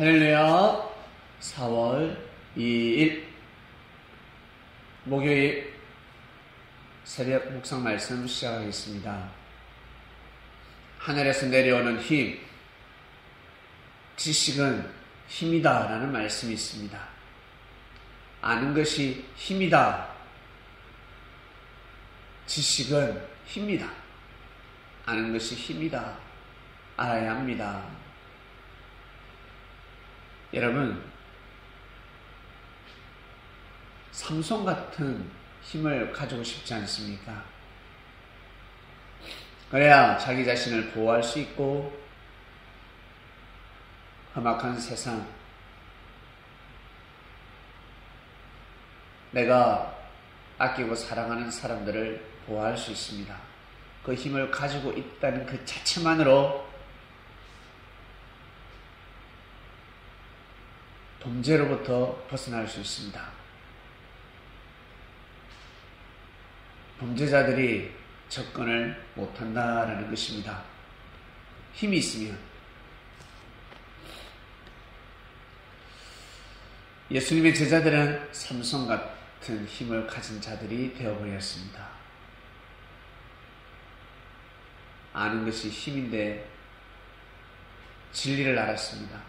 할렐루야. 4월 2일 목요일 새벽 묵상 말씀 시작하겠습니다. 하늘에서 내려오는 힘, 지식은 힘이다 라는 말씀이 있습니다. 아는 것이 힘이다. 지식은 힘이다. 아는 것이 힘이다. 알아야 합니다. 여러분, 삼손 같은 힘을 가지고 싶지 않습니까? 그래야 자기 자신을 보호할 수 있고 험악한 세상, 내가 아끼고 사랑하는 사람들을 보호할 수 있습니다. 그 힘을 가지고 있다는 그 자체만으로 범죄로부터 벗어날 수 있습니다. 범죄자들이 접근을 못한다라는 것입니다. 힘이 있으면. 예수님의 제자들은 삼손 같은 힘을 가진 자들이 되어버렸습니다. 아는 것이 힘인데 진리를 알았습니다.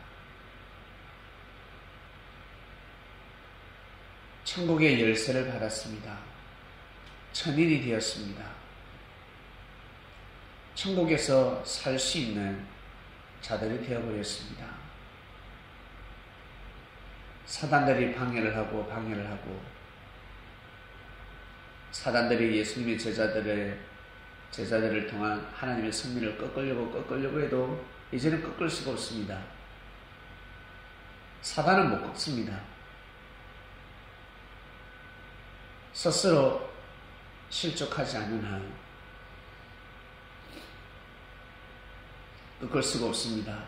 천국의 열쇠를 받았습니다. 천인이 되었습니다. 천국에서 살 수 있는 자들이 되어버렸습니다. 사단들이 방해를 하고 사단들이 예수님의 제자들을 통한 하나님의 승리를 꺾으려고 해도 이제는 꺾을 수가 없습니다. 사단은 못 꺾습니다. 스스로 실족하지 않는 한 꺾을 수가 없습니다.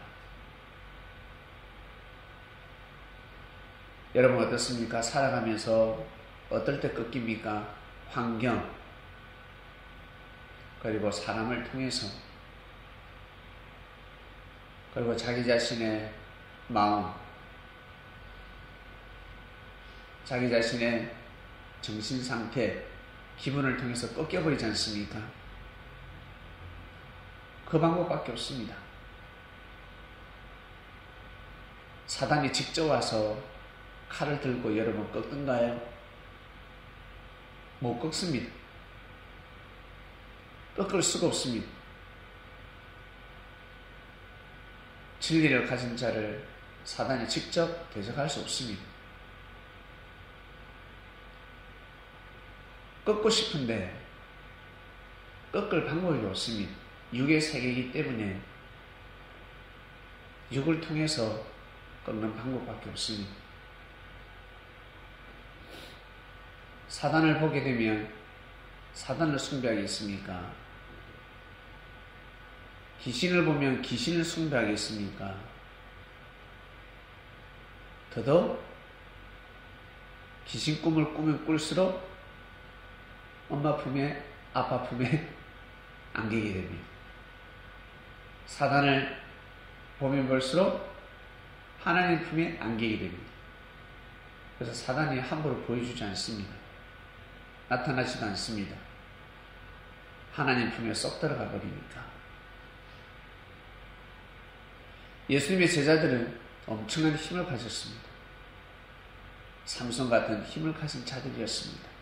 여러분 어떻습니까? 살아가면서 어떨 때 꺾입니까? 환경, 그리고 사람을 통해서, 그리고 자기 자신의 마음, 자기 자신의 정신상태, 기분을 통해서 꺾여버리지 않습니까? 그 방법밖에 없습니다. 사단이 직접 와서 칼을 들고 여러분 꺾던가요? 못 꺾습니다. 꺾을 수가 없습니다. 진리를 가진 자를 사단이 직접 대적할 수 없습니다. 꺾고 싶은데 꺾을 방법이 없습니다. 육의 세계이기 때문에 육을 통해서 꺾는 방법밖에 없습니다. 사단을 보게 되면 사단을 숭배하겠습니까? 귀신을 보면 귀신을 숭배하겠습니까? 더더욱 귀신 꿈을 꾸면 꿀수록 엄마 품에, 아빠 품에 안기게 됩니다. 사단을 보면 볼수록 하나님 품에 안기게 됩니다. 그래서 사단이 함부로 보여주지 않습니다. 나타나지도 않습니다. 하나님 품에 쏙 들어가 버리니까. 예수님의 제자들은 엄청난 힘을 가졌습니다. 삼손 같은 힘을 가진 자들이었습니다.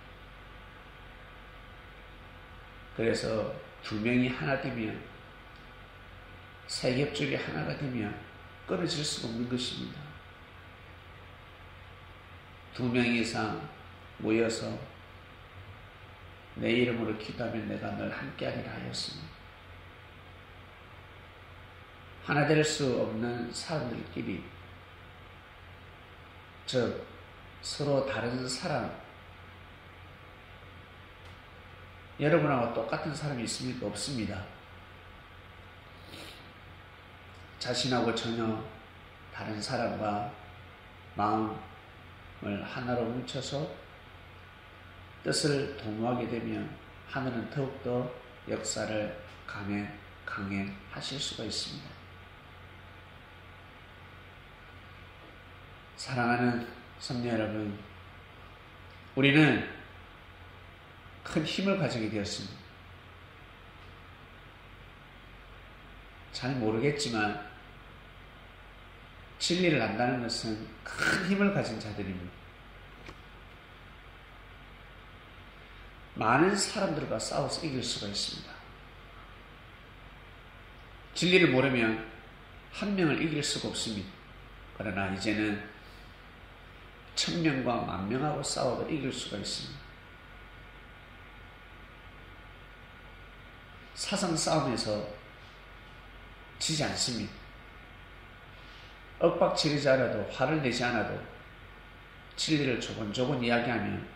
그래서 두 명이 하나 되면, 세 겹줄이 하나가 되면 끊어질 수가 없는 것입니다. 두 명 이상 모여서 내 이름으로 기도하면 내가 널 함께하리라 하였습니다. 하나 될 수 없는 사람들끼리, 즉 서로 다른 사람, 여러분하고 똑같은 사람이 있습니까? 없습니다. 자신하고 전혀 다른 사람과 마음을 하나로 뭉쳐서 뜻을 도모하게 되면 하늘은 더욱더 역사를 강행하실 수가 있습니다. 사랑하는 성도 여러분, 우리는 큰 힘을 가지게 되었습니다. 잘 모르겠지만 진리를 안다는 것은 큰 힘을 가진 자들입니다. 많은 사람들과 싸워서 이길 수가 있습니다. 진리를 모르면 한 명을 이길 수가 없습니다. 그러나 이제는 1000명과 10,000명하고 싸워도 이길 수가 있습니다. 사상 싸움에서 지지 않습니다. 엇박지르지 않아도, 화를 내지 않아도 진리를 조곤조곤 이야기하면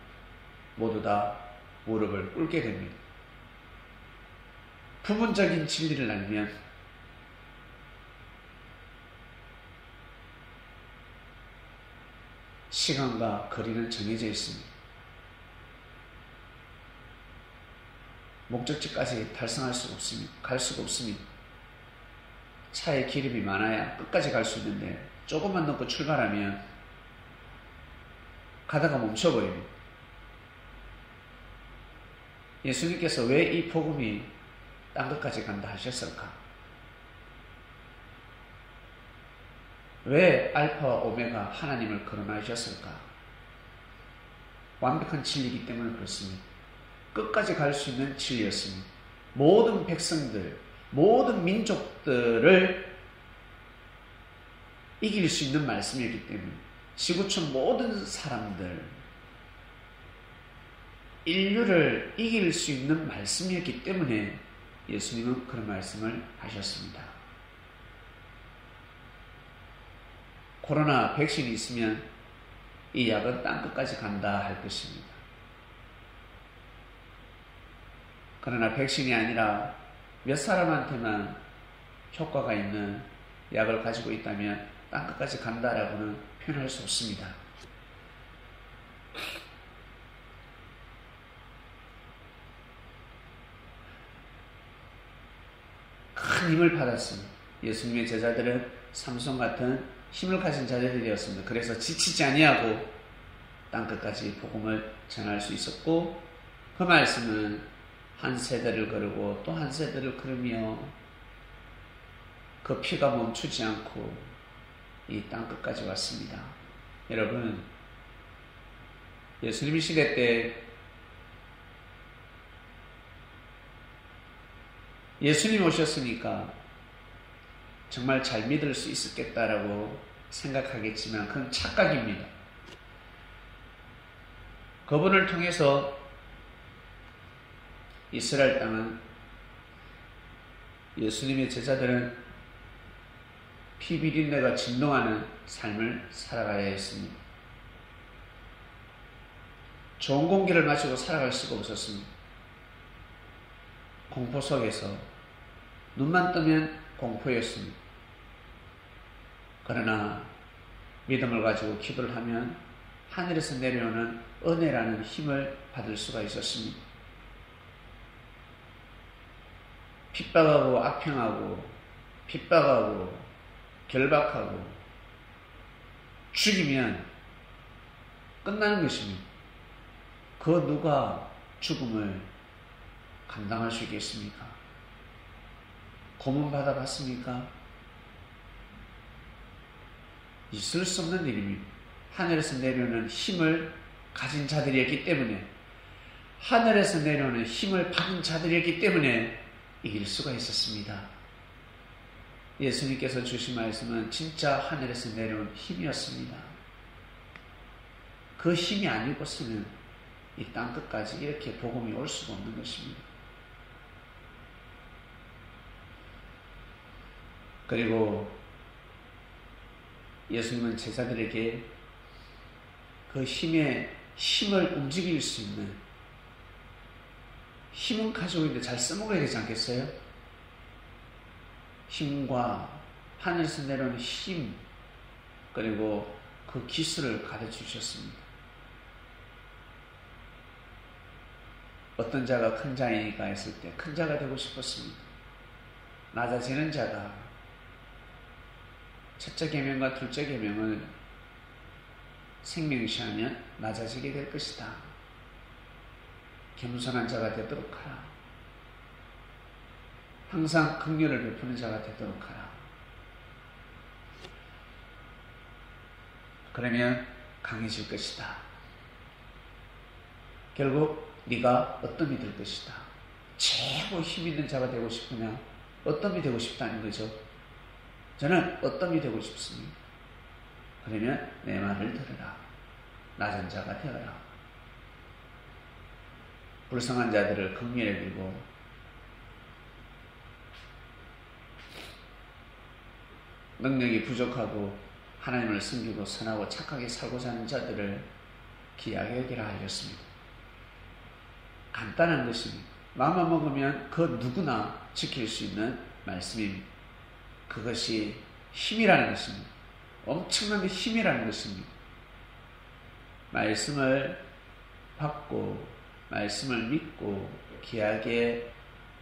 모두 다 무릎을 꿇게 됩니다. 부분적인 진리를 알면 시간과 거리는 정해져 있습니다. 목적지까지 달성할 수가 없습니다. 갈 수가 없습니다. 차에 기름이 많아야 끝까지 갈 수 있는데 조금만 넣고 출발하면 가다가 멈춰버립니다. 예수님께서 왜 이 복음이 딴 것까지 간다 하셨을까? 왜 알파와 오메가 하나님을 거론하셨을까? 완벽한 진리이기 때문에 그렇습니다. 끝까지 갈 수 있는 진리였습니다. 모든 백성들, 모든 민족들을 이길 수 있는 말씀이었기 때문에 지구촌 모든 사람들, 인류를 이길 수 있는 말씀이었기 때문에 예수님은 그런 말씀을 하셨습니다. 코로나 백신이 있으면 이 약은 땅끝까지 간다 할 것입니다. 그러나 백신이 아니라 몇 사람한테만 효과가 있는 약을 가지고 있다면 땅끝까지 간다라고는 표현할 수 없습니다. 큰 힘을 받았습니다. 예수님의 제자들은 삼손 같은 힘을 가진 자들이었습니다. 그래서 지치지 아니하고 땅끝까지 복음을 전할 수 있었고, 그 말씀은 한 세대를 거르고 또 한 세대를 걸으며 그 피가 멈추지 않고 이 땅끝까지 왔습니다. 여러분, 예수님 시대 때 예수님 오셨으니까 정말 잘 믿을 수 있었겠다라고 생각하겠지만 그건 착각입니다. 그분을 통해서 이스라엘 땅은, 예수님의 제자들은 피비린내가 진동하는 삶을 살아가야 했습니다. 좋은 공기를 마시고 살아갈 수가 없었습니다. 공포 속에서 눈만 뜨면 공포였습니다. 그러나 믿음을 가지고 기도를 하면 하늘에서 내려오는 은혜라는 힘을 받을 수가 있었습니다. 핍박하고 악평하고 핍박하고 결박하고 죽이면 끝나는 것입니다. 그 누가 죽음을 감당할 수 있겠습니까? 고문 받아봤습니까? 있을 수 없는 일입니다. 하늘에서 내려오는 힘을 가진 자들이었기 때문에, 하늘에서 내려오는 힘을 받은 자들이었기 때문에 이길 수가 있었습니다. 예수님께서 주신 말씀은 진짜 하늘에서 내려온 힘이었습니다. 그 힘이 아니고서는 이 땅끝까지 이렇게 복음이 올 수가 없는 것입니다. 그리고 예수님은 제자들에게 그 힘을 움직일 수 있는 힘은 가지고 있는데 잘 써먹어야 되지 않겠어요? 힘과 하늘에서 내려오는 힘, 그리고 그 기술을 가르쳐 주셨습니다. 어떤 자가 큰 자이니까 했을 때 큰 자가 되고 싶었습니다. 낮아지는 자가 첫째 계명과 둘째 계명을 생명시하면 낮아지게 될 것이다. 겸손한 자가 되도록 하라. 항상 긍휼을 베푸는 자가 되도록 하라. 그러면 강해질 것이다. 결국 네가 어떤이 될 것이다. 최고 힘 있는 자가 되고 싶으냐? 어떤이 되고 싶다는 거죠. 저는 어떤이 되고 싶습니다. 그러면 내 말을 들으라. 낮은 자가 되어라. 불쌍한 자들을 긍휼히 여기고 능력이 부족하고 하나님을 섬기고 선하고 착하게 살고자 하는 자들을 귀하게 여기라 하였습니다. 간단한 것입니다. 마음만 먹으면 그 누구나 지킬 수 있는 말씀입니다. 그것이 힘이라는 것입니다. 엄청난 힘이라는 것입니다. 말씀을 받고 말씀을 믿고 귀하게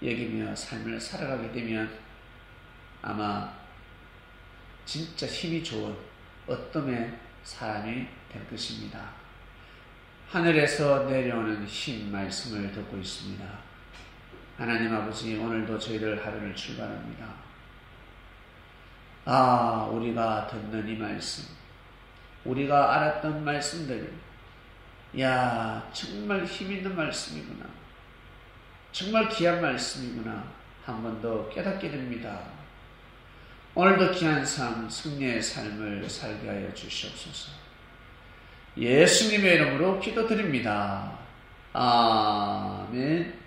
여기며 삶을 살아가게 되면 아마 진짜 힘이 좋은 어떤 사람이 될 것입니다. 하늘에서 내려오는 힘 말씀을 듣고 있습니다. 하나님 아버지, 오늘도 저희들 하루를 출발합니다. 우리가 듣는 이 말씀, 우리가 알았던 말씀들, 정말 힘있는 말씀이구나, 정말 귀한 말씀이구나 한 번 더 깨닫게 됩니다. 오늘도 귀한 삶, 승리의 삶을 살게 하여 주시옵소서. 예수님의 이름으로 기도드립니다. 아멘.